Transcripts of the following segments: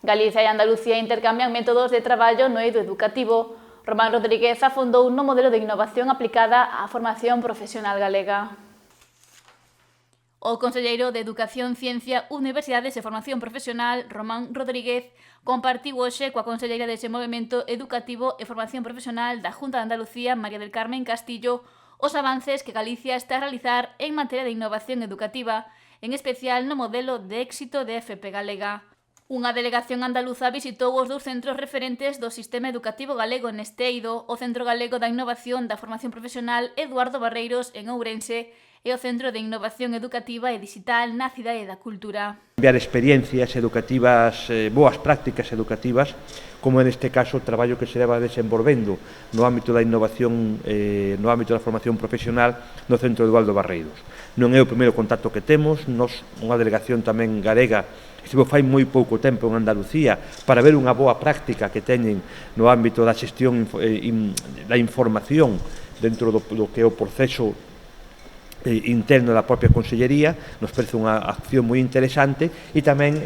Galicia e Andalucía intercambian métodos de traballo no eido educativo. Román Rodríguez afondou un modelo de innovación aplicada á formación profesional galega. O conselleiro de Educación, Ciencia, Universidades e Formación Profesional, Román Rodríguez, compartiu hoxe coa conselleira de Desenvolvemento Educativo e Formación Profesional da Xunta de Andalucía, María del Carmen Castillo, os avances que Galicia está a realizar en materia de innovación educativa, en especial no modelo de éxito de FP Galega. Unha delegación andaluza visitou os dous centros referentes do sistema educativo galego neste eido, o Centro Galego da Innovación da Formación Profesional Eduardo Barreiros en Ourense e o Centro de Innovación Educativa e Digital na Cidade da Cultura. Enviar experiencias educativas, boas prácticas educativas, como neste caso o traballo que se leva desenvolvendo no ámbito da innovación, no ámbito da formación profesional no Centro Eduardo Barreiros. Non é o primeiro contacto que temos, nos unha delegación tamén galega estivo fai moi pouco tempo en Andalucía para ver unha boa práctica que teñen no ámbito da xestión da información dentro do que é o proceso interno da propia Consellería. Nos parece unha acción moi interesante e tamén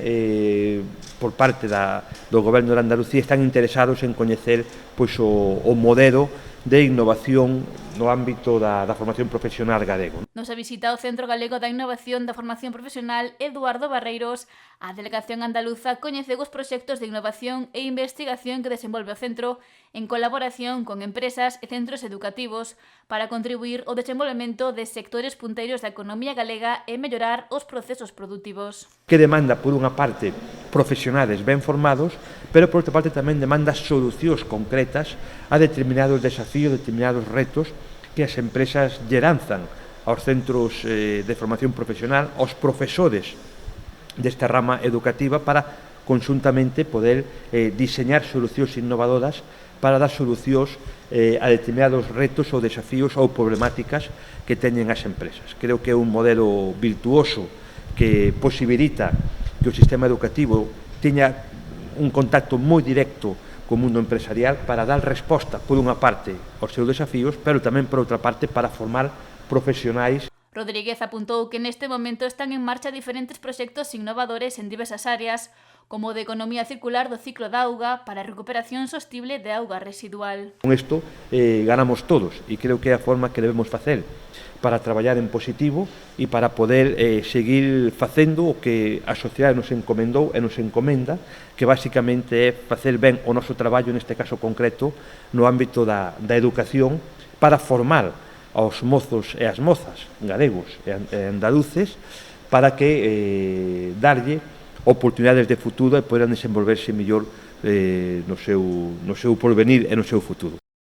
por parte do Goberno de Andalucía están interesados en coñecer o modelo de innovación no ámbito da formación profesional galego. Nos visita o Centro Galego da Innovación da Formación Profesional Eduardo Barreiros, a delegación andaluza coñeceu os proxectos de innovación e investigación que desenvolve o centro en colaboración con empresas e centros educativos para contribuir ao desenvolvemento de sectores punteiros da economía galega e mellorar os procesos produtivos. Que demanda, por unha parte, profesionales ben formados, pero por outra parte tamén demanda solucións concretas a determinados desafíos, determinados retos que as empresas lle lanzan aos centros de formación profesional, aos profesores desta rama educativa para conxuntamente poder diseñar solucións innovadoras para dar solucións a determinados retos ou desafíos ou problemáticas que teñen as empresas. Creo que é un modelo virtuoso que posibilita que o sistema educativo teña un contacto moi directo co mundo empresarial para dar resposta, por unha parte, aos seus desafíos, pero tamén, por outra parte, para formar profesionais. Rodríguez apuntou que neste momento están en marcha diferentes proxectos innovadores en diversas áreas, como o de economía circular do ciclo da auga para a recuperación sostible de auga residual. Con isto ganamos todos e creo que é a forma que debemos facer para traballar en positivo e para poder seguir facendo o que a sociedade nos encomendou e nos encomenda, que basicamente é facer ben o noso traballo, neste caso concreto, no ámbito da educación, para formar aos mozos e as mozas galegos e andaluces para que darlle oportunidades de futuro e poderán desenvolverse mellor no seu porvenir e no seu futuro.